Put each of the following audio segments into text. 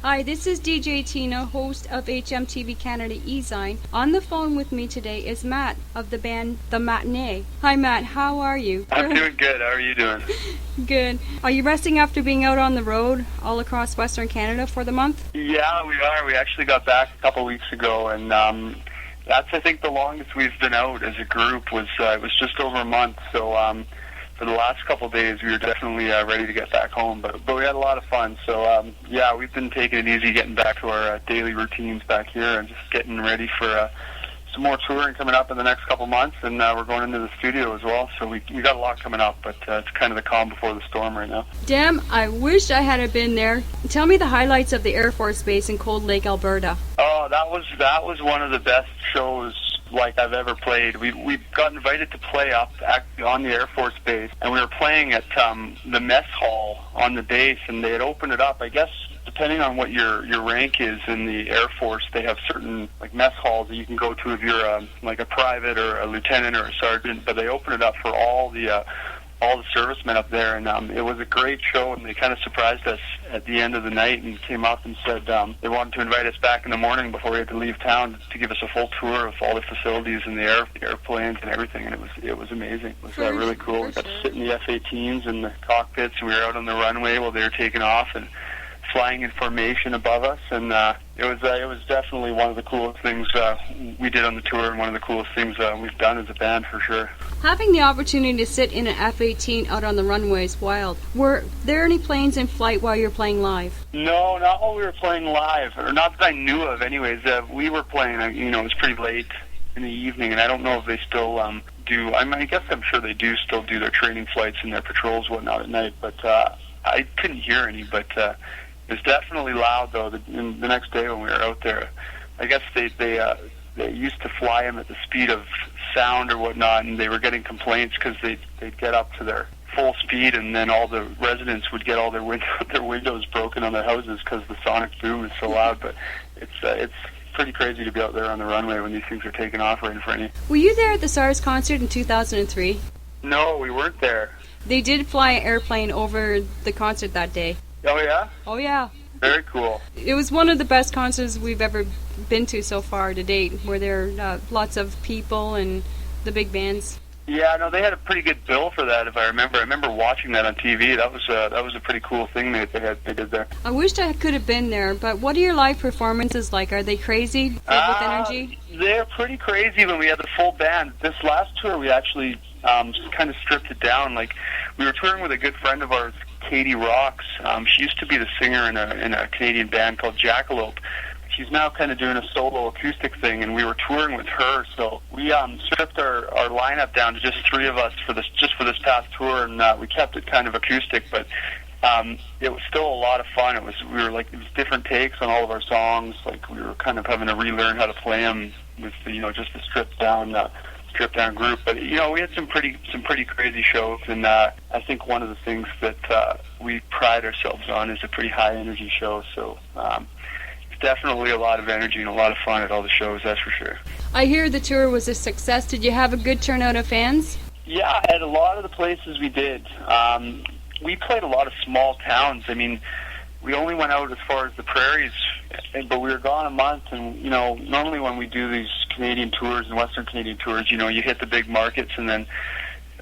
Hi, this is DJ Tina, host of HMTV Canada E-Zine. On the phone with me today is Matt of the band The Matinee. Hi Matt, how are you? I'm doing good. How are you doing? Good. Are you resting after being out on the road all across Western Canada for the month? Yeah, we are. We actually got back a couple weeks ago, and that's, I think, the longest we've been out as a group. It was just over a month, so for the last couple of days, we were definitely ready to get back home, but we had a lot of fun. So, yeah, we've been taking it easy, getting back to our daily routines back here and just getting ready for some more touring coming up in the next couple months, and we're going into the studio as well, so we got a lot coming up, but it's kind of the calm before the storm right now. Damn, I wish I had been there. Tell me the highlights of the Air Force Base in Cold Lake, Alberta. Oh, that was one of the best shows like I've ever played. We got invited to play up on the Air Force Base, and we were playing at the mess hall on the base, and they had opened it up. I guess depending on what your rank is in the Air Force, they have certain like mess halls that you can go to if you're like a private or a lieutenant or a sergeant. But they open it up for all the servicemen up there, and it was a great show. And they kind of surprised us at the end of the night and came up and said they wanted to invite us back in the morning before we had to leave town to give us a full tour of all the facilities and the airplanes and everything. And it was amazing. It was really cool. We got to sit in the F-18s and the cockpits, and we were out on the runway while they were taking off and flying in formation above us, and it was definitely one of the coolest things we did on the tour, and one of the coolest things we've done as a band for sure. Having the opportunity to sit in an F-18 out on the runway is wild. Were there any planes in flight while you were playing live? No, not while we were playing live, or not that I knew of anyways. We were playing, it was pretty late in the evening, and I don't know if they still do. I guess I'm sure they do still do their training flights and their patrols and whatnot at night, but I couldn't hear any, but it was definitely loud, though. The next day when we were out there, I guess they used to fly them at the speed of sound or whatnot, and they were getting complaints because they'd get up to their full speed, and then all the residents would get all their windows broken on their houses because the sonic boom is so loud. But it's pretty crazy to be out there on the runway when these things are taking off right in front of you. Were you there at the SARS concert in 2003? No, we weren't there. They did fly an airplane over the concert that day. Oh, yeah? Oh, yeah. Very cool. It was one of the best concerts we've ever been to so far to date, where there are lots of people and the big bands. Yeah, no, they had a pretty good bill for that, if I remember. I remember watching that on TV. That was a pretty cool thing they did there. I wished I could have been there, but what are your live performances like? Are they crazy, filled with energy? They're pretty crazy when we had the full band. This last tour, we actually just kind of stripped it down. Like, we were touring with a good friend of ours, Katie Rocks. She used to be the singer in a Canadian band called Jackalope. She's now kind of doing a solo acoustic thing, and we were touring with her. So we stripped our lineup down to just three of us for this past tour, and we kept it kind of acoustic, but it was still a lot of fun. It was different takes on all of our songs. Like, we were kind of having to relearn how to play them with just the stripped down group. But we had some pretty crazy shows, and I think one of the things that we pride ourselves on is a pretty high energy show. So it's definitely a lot of energy and a lot of fun at all the shows, that's for sure. I hear the tour was a success. Did you have a good turnout of fans? Yeah, at a lot of the places we did. We played a lot of small towns. I mean, we only went out as far as the prairies, but we were gone a month, and normally when we do these Canadian tours and Western Canadian tours, you hit the big markets and then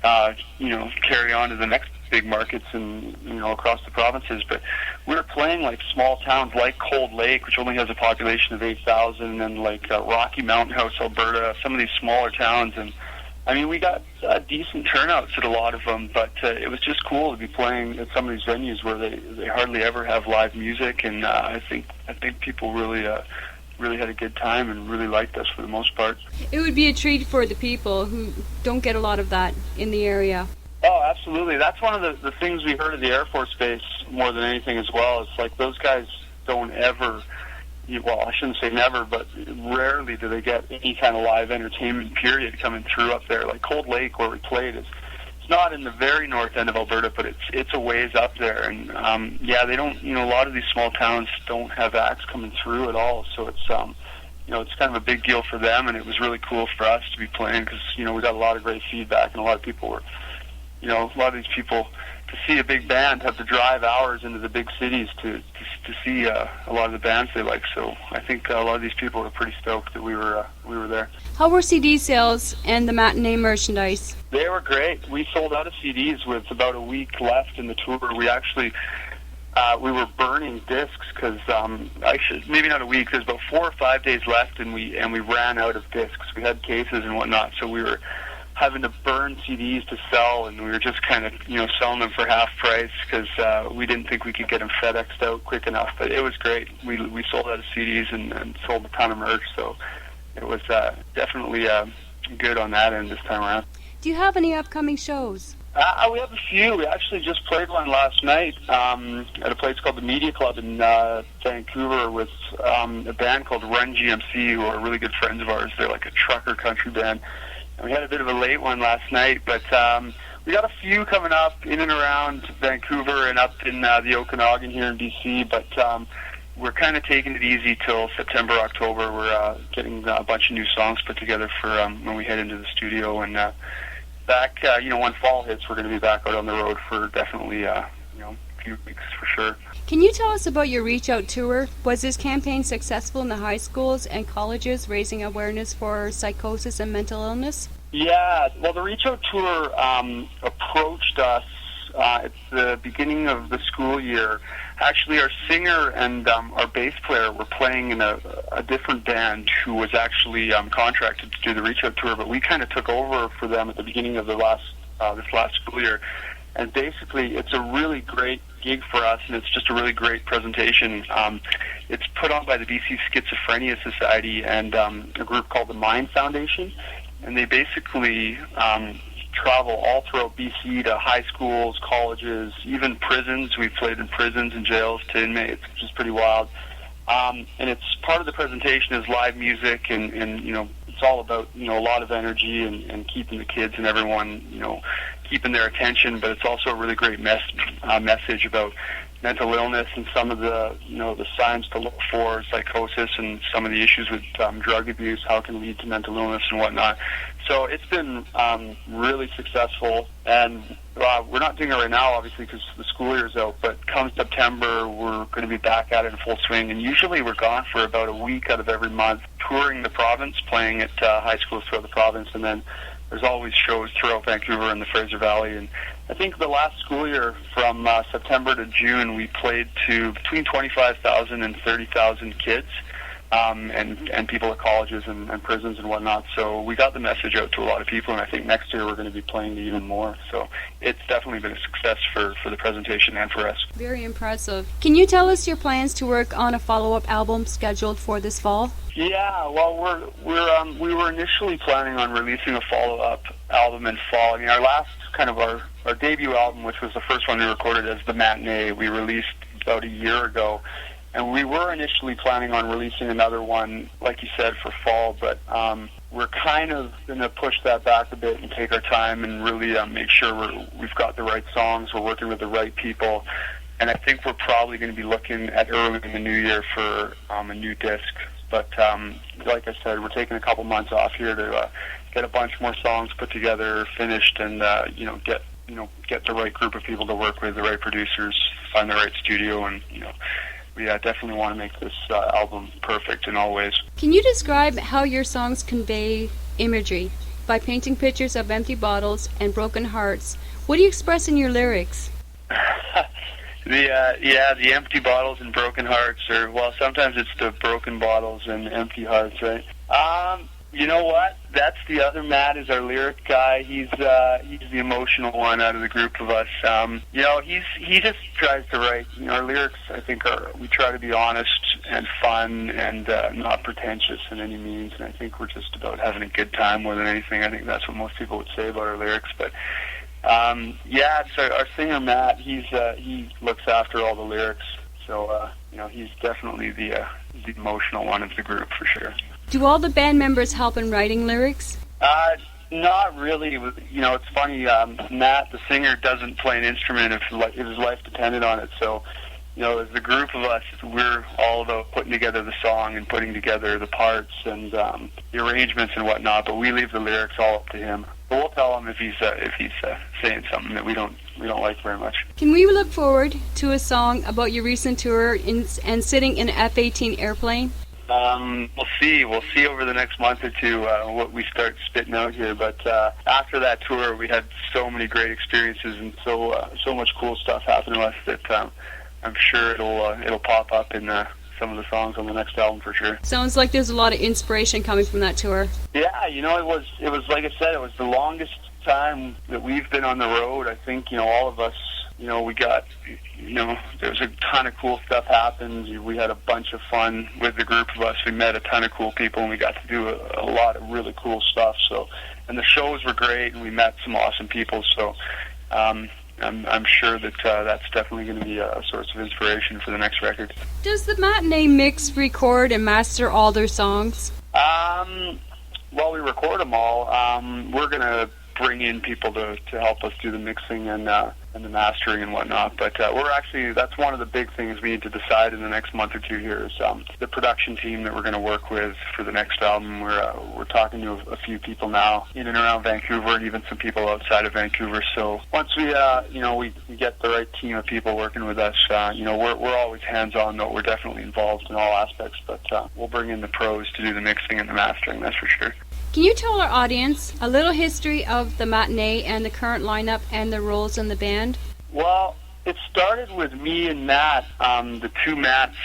carry on to the next big markets and across the provinces. But we were playing like small towns like Cold Lake, which only has a population of 8,000, and like Rocky Mountain House, Alberta, some of these smaller towns. And I mean, we got decent turnouts at a lot of them, but it was just cool to be playing at some of these venues where they hardly ever have live music, and I think people really had a good time and really liked us for the most part. It would be a treat for the people who don't get a lot of that in the area. Oh, absolutely. That's one of the things we heard at the Air Force Base more than anything as well. It's like those guys don't ever, well, I shouldn't say never, but rarely do they get any kind of live entertainment period coming through up there. Like Cold Lake, where we played, it's not in the very north end of Alberta, but it's a ways up there. And they don't, a lot of these small towns don't have acts coming through at all. So it's it's kind of a big deal for them, and it was really cool for us to be playing because we got a lot of great feedback, and a lot of people were a lot of these people, to see a big band, have to drive hours into the big cities to see a lot of the bands they like. So I think a lot of these people were pretty stoked that we were there. How were CD sales and the Matinee merchandise? They were great. We sold out of CDs with about a week left in the tour. We actually we were burning discs because actually maybe not a week. There's about 4 or 5 days left, and we ran out of discs. We had cases and whatnot, so we were having to burn CDs to sell, and we were just kind of selling them for half price because we didn't think we could get them FedExed out quick enough. But it was great. We sold out of CDs and sold a ton of merch, so it was definitely good on that end this time around. Do you have any upcoming shows? We have a few. We actually just played one last night at a place called the Media Club in Vancouver with a band called Run GMC, who are really good friends of ours. They're like a trucker country band. And we had a bit of a late one last night, but we got a few coming up in and around Vancouver and up in the Okanagan here in BC, but we're kind of taking it easy till September, October. We're getting a bunch of new songs put together for when we head into the studio, and back, when fall hits, we're going to be back out on the road for definitely, a few weeks for sure. Can you tell us about your Reach Out tour? Was this campaign successful in the high schools and colleges, raising awareness for psychosis and mental illness? Yeah, well, the Reach Out tour approached us at the beginning of the school year. Actually, our singer and our bass player were playing in a different band who was actually contracted to do the Reach Out tour, but we kind of took over for them at the beginning of the this last school year. And basically, it's a really great gig for us, and it's just a really great presentation. It's put on by the BC Schizophrenia Society and a group called the Mind Foundation, and they basically travel all throughout BC to high schools, colleges, even prisons. We've played in prisons and jails to inmates, which is pretty wild. And it's part of the presentation is live music, and it's all about a lot of energy and keeping the kids and everyone keeping their attention. But it's also a really great message about mental illness and some of the the signs to look for, psychosis, and some of the issues with drug abuse, how it can lead to mental illness and whatnot. So it's been really successful, and we're not doing it right now, obviously, because the school year's out, but come September, we're going to be back at it in full swing, and usually we're gone for about a week out of every month, touring the province, playing at high schools throughout the province, and then there's always shows throughout Vancouver and the Fraser Valley. And I think the last school year, from September to June, we played to between 25,000 and 30,000 kids, and people at colleges and prisons and whatnot. So we got the message out to a lot of people, and I think next year we're going to be playing to even more. So it's definitely been a success for the presentation and for us. Very impressive. Can you tell us your plans to work on a follow-up album scheduled for this fall? Yeah, well, we were initially planning on releasing a follow-up album in fall. I mean, our last kind of our debut album, which was the first one we recorded as The Matinee, we released about a year ago. And we were initially planning on releasing another one, like you said, for fall, but we're kind of going to push that back a bit and take our time and really make sure we've got the right songs, we're working with the right people. And I think we're probably going to be looking at early in the new year for a new disc. But like I said, we're taking a couple months off here to get a bunch more songs put together, finished, and get the right group of people to work with, the right producers, find the right studio, and we definitely want to make this album perfect in all ways. Can you describe how your songs convey imagery? By painting pictures of empty bottles and broken hearts, what do you express in your lyrics? The empty bottles and broken hearts, or well, sometimes it's the broken bottles and empty hearts, right? You know what? That's the other Matt is our lyric guy. He's the emotional one out of the group of us. He just tries to write. Our lyrics, I think, we try to be honest and fun and not pretentious in any means. And I think we're just about having a good time more than anything. I think that's what most people would say about our lyrics. But it's our singer Matt. He looks after all the lyrics. So he's definitely the emotional one of the group for sure. Do all the band members help in writing lyrics? Not really. It's funny. Matt, the singer, doesn't play an instrument if his life depended on it. So, as the group of us, we're all about putting together the song and putting together the parts and the arrangements and whatnot. But we leave the lyrics all up to him. But we'll tell him if he's saying something that we don't like very much. Can we look forward to a song about your recent tour and sitting in an F-18 airplane? We'll see. We'll see over the next month or two what we start spitting out here. But after that tour, we had so many great experiences and so much cool stuff happen to us that I'm sure it'll pop up in some of the songs on the next album for sure. Sounds like there's a lot of inspiration coming from that tour. Yeah, it was like I said, it was the longest time that we've been on the road. I think all of us, we got, there was a ton of cool stuff happened. We had a bunch of fun with the group of us. We met a ton of cool people, and we got to do a lot of really cool stuff. So, and the shows were great, and we met some awesome people. So, I'm sure that that's definitely going to be a source of inspiration for the next record. Does the Matinee mix, record, and master all their songs? Well, we record them all. We're going to bring in people to help us do the mixing and the mastering and whatnot. But that's one of the big things we need to decide in the next month or two here is the production team that we're going to work with for the next album. We're talking to a few people now in and around Vancouver and even some people outside of Vancouver. So once we get the right team of people working with us, we're always hands-on, though. We're definitely involved in all aspects, but we'll bring in the pros to do the mixing and the mastering, that's for sure. Can you tell our audience a little history of the Matinee and the current lineup and the roles in the band? Well, it started with me and Matt, the two Matts.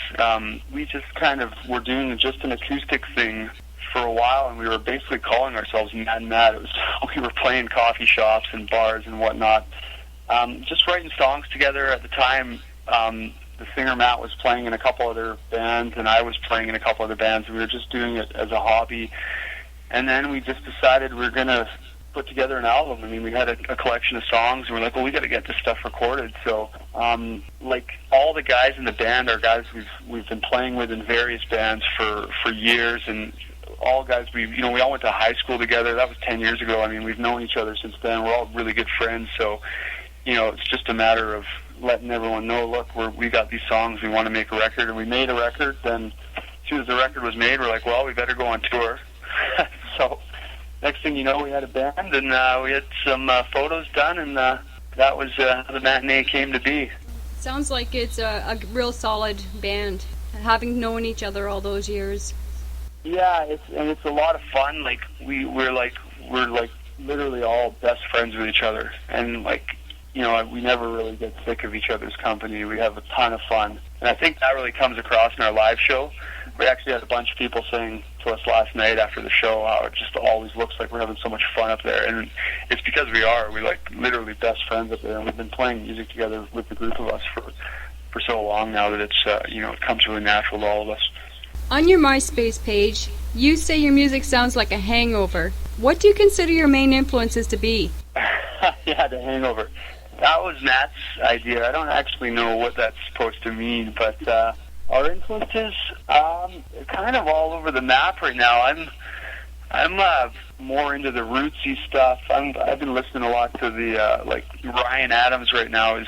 We just kind of were doing just an acoustic thing for a while, and we were basically calling ourselves Matt and Matt. We were playing coffee shops and bars and whatnot, just writing songs together. At the time, the singer Matt was playing in a couple other bands, and I was playing in a couple other bands. We were just doing it as a hobby. And then we just decided we were going to put together an album. I mean, we had a collection of songs, and we're like, well, we got to get this stuff recorded. So, like all the guys in the band are guys we've been playing with in various bands for years, and all guys we all went to high school together. That was 10 years ago. I mean, we've known each other since then. We're all really good friends. So, it's just a matter of letting everyone know, look, we got these songs. We want to make a record, and we made a record. Then, as soon as the record was made, we're like, well, we better go on tour. So next thing you know, we had a band, and we had some photos done, and that was how the Matinee came to be. Sounds like it's a real solid band, having known each other all those years. Yeah, it's a lot of fun. Like we're literally all best friends with each other, and we never really get sick of each other's company. We have a ton of fun, and I think that really comes across in our live show. We actually had a bunch of people saying to us last night after the show how it just always looks like we're having so much fun up there, and it's because we are. We're literally best friends up there, and we've been playing music together with the group of us for so long now that it's it comes really natural to all of us. On your MySpace page, you say your music sounds like a hangover. What do you consider your main influences to be? Yeah, the hangover. That was Matt's idea. I don't actually know what that's supposed to mean, but our influences kind of all over the map right now. I'm more into the rootsy stuff. I've been listening a lot to the Ryan Adams right now is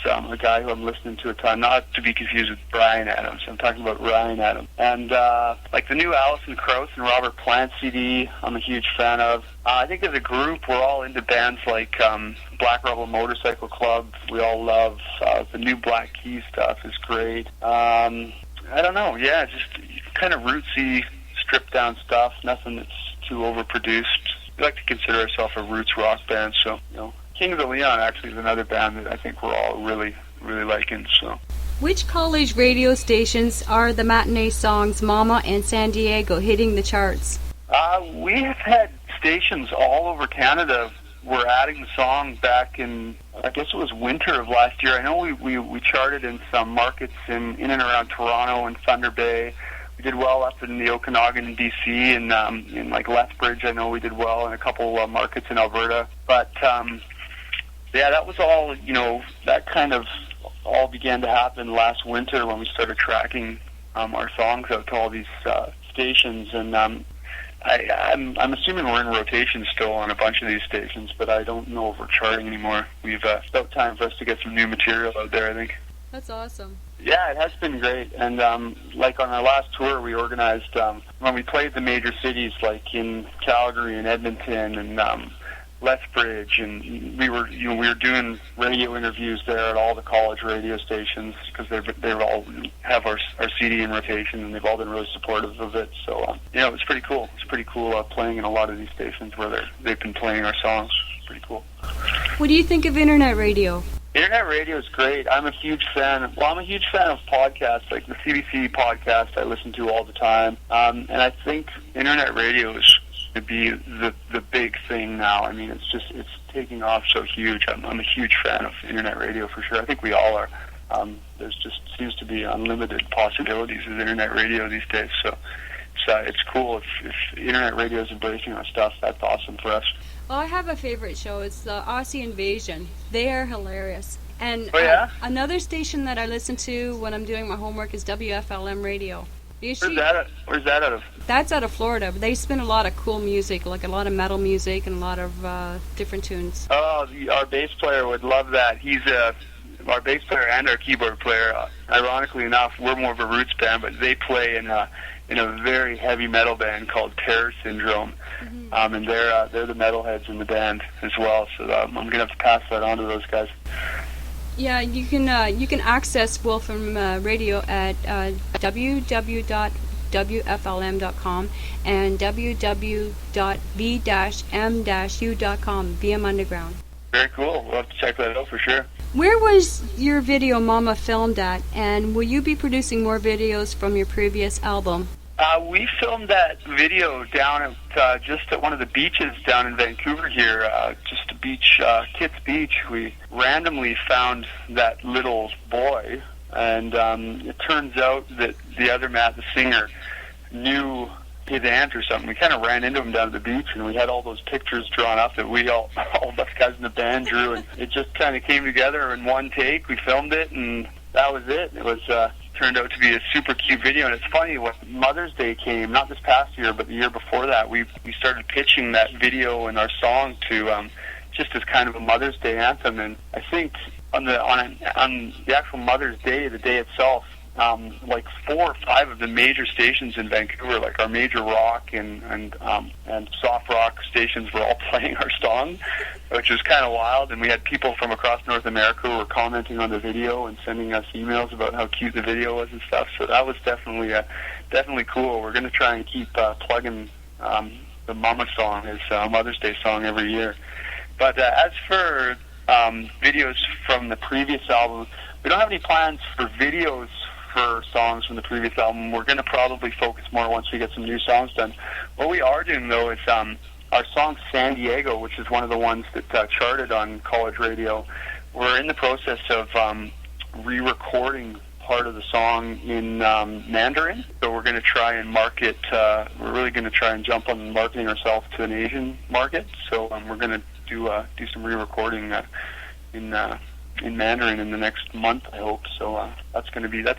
a guy who I'm listening to a ton. Not to be confused with Bryan Adams. I'm talking about Ryan Adams. And the new Alison Krauss and Robert Plant CD, I'm a huge fan of. I think as a group, we're all into bands like Black Rebel Motorcycle Club. We all love the new Black Keys stuff is great. I don't know. Yeah, just kind of rootsy, stripped down stuff. Nothing that's too overproduced. We like to consider ourselves a roots rock band. So, Kings of Leon actually is another band that I think we're all really, really liking. So. Which college radio stations are the Matinee songs Mama and San Diego hitting the charts? We have had stations all over Canada. We're adding the song back in, I guess it was winter of last year. I know we charted in some markets in and around Toronto and Thunder Bay. We did well up in the Okanagan in BC, and in Lethbridge I know we did well in a couple markets in Alberta. But that was all, that kind of all began to happen last winter when we started tracking our songs out to all these stations, and I'm assuming we're in rotation still on a bunch of these stations, but I don't know if we're charting anymore. It's about time for us to get some new material out there, I think. That's awesome. Yeah, it has been great. And on our last tour, we organized when we played the major cities like in Calgary and Edmonton and Lethbridge, and we were doing radio interviews there at all the college radio stations because they all have our CD in rotation, and they've all been really supportive of it. So it's pretty cool. It's pretty cool playing in a lot of these stations where they've been playing our songs. It's pretty cool. What do you think of internet radio? Internet radio is great. I'm a huge fan of podcasts, like the CBC podcast I listen to all the time. And I think internet radio is to be the big thing now. I mean, it's taking off so huge. I'm a huge fan of internet radio for sure. I think we all are. There's just seems to be unlimited possibilities with internet radio these days. So it's cool if internet radio is embracing our stuff. That's awesome for us. Well, I have a favorite show. It's the Aussie Invasion. They are hilarious. And another station that I listen to when I'm doing my homework is WFLM Radio. Where's that out of? That's out of Florida. They spin a lot of cool music, like a lot of metal music and a lot of different tunes. Oh, our bass player would love that. He's our bass player and our keyboard player. Ironically enough, we're more of a roots band, but they play in a very heavy metal band called Terror Syndrome. Mm-hmm. And they're the metalheads in the band as well. So I'm gonna have to pass that on to those guys. Yeah, you can access Wolfram Radio at www.wflm.com and www.v-m-u.com, VM Underground. Very cool. We'll have to check that out for sure. Where was your video Mama filmed at, and will you be producing more videos from your previous album? We filmed that video down at just at one of the beaches down in Vancouver here, just a beach, Kitts Beach. We randomly found that little boy, and it turns out that the other Matt, the singer, knew his aunt or something. We kind of ran into him down at the beach, and we had all those pictures drawn up that we all of us guys in the band drew, and it just kind of came together in one take. We filmed it, and that was it. It was turned out to be a super cute video. And it's funny, when Mother's Day came, not this past year, but the year before that, we started pitching that video and our song to just as kind of a Mother's Day anthem. And I think on the actual Mother's Day, the day itself, like 4 or 5 of the major stations in Vancouver, like our major rock and soft rock stations, were all playing our song, which was kind of wild. And we had people from across North America who were commenting on the video and sending us emails about how cute the video was and stuff. So that was definitely cool. We're going to try and keep plugging the Mama song as Mother's Day song every year. But as for videos from the previous album, we don't have any plans for videos for songs from the previous album. We're going to probably focus more once we get some new songs done. What we are doing, though, is our song San Diego, which is one of the ones that charted on college radio. We're in the process of re-recording part of the song in Mandarin. So we're going to try and market, we're really going to try and jump on marketing ourselves to an Asian market. So we're going to do some re-recording in Mandarin in the next month, I hope. So that's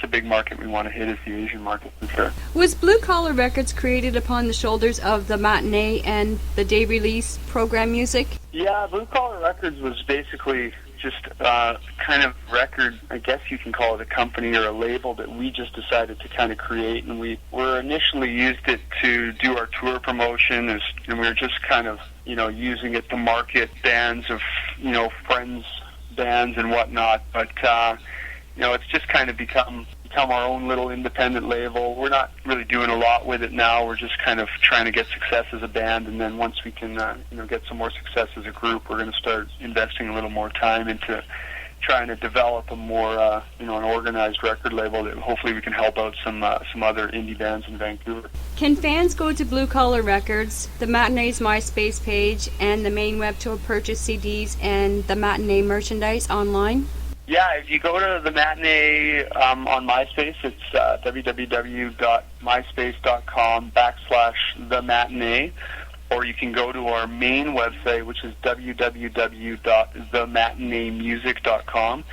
a big market we want to hit, is the Asian market for sure. Was Blue Collar Records created upon the shoulders of the Matinee and the day release program music? Yeah, Blue Collar Records was basically just kind of record, I guess you can call it a company or a label that we just decided to kind of create, and we initially used it to do our tour promotion, and we were just kind of, using it to market bands of, friends, bands and whatnot, but it's just kind of become our own little independent label. We're not really doing a lot with it now. We're just kind of trying to get success as a band, and then once we can get some more success as a group, we're going to start investing a little more time into trying to develop a more an organized record label that hopefully we can help out some other indie bands in Vancouver. Can fans go to Blue Collar Records, the Matinee's MySpace page, and the main web to purchase CDs and the Matinee merchandise online? Yeah, if you go to the Matinee on MySpace, it's www.myspace.com/the Matinee, or you can go to our main website, which is www.thematineemusic.com.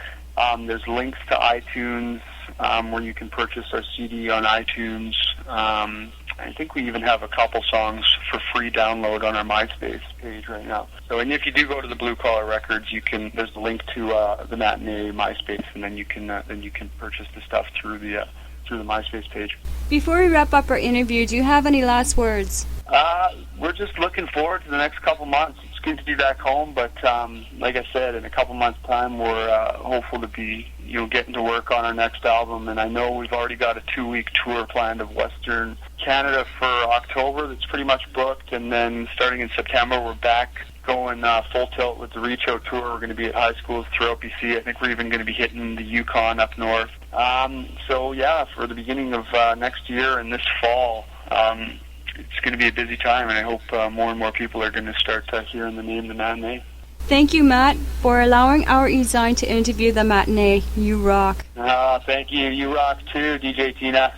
There's links to iTunes where you can purchase our CD on iTunes. I think we even have a couple songs for free download on our MySpace page right now. So, and if you do go to the Blue Collar Records, there's a link to the Matinee MySpace, and then you can purchase the stuff through the MySpace page. Before we wrap up our interview, do you have any last words? We're just looking forward to the next couple months. It's good to be back home, but like I said, in a couple months' time, we're hopeful to be getting to work on our next album. And I know we've already got a 2-week tour planned of Western Canada for October that's pretty much booked, and then starting in September, we're back going full tilt with the Reach Out tour. We're going to be at high schools throughout BC. I think we're even going to be hitting the Yukon up north. So yeah, for the beginning of next year and this fall, it's going to be a busy time, and I hope more and more people are going to start hearing the name The Matinee. Thank you, Matt, for allowing our e-Zine to interview The Matinee. You rock. Thank you. You rock too, DJ Tina.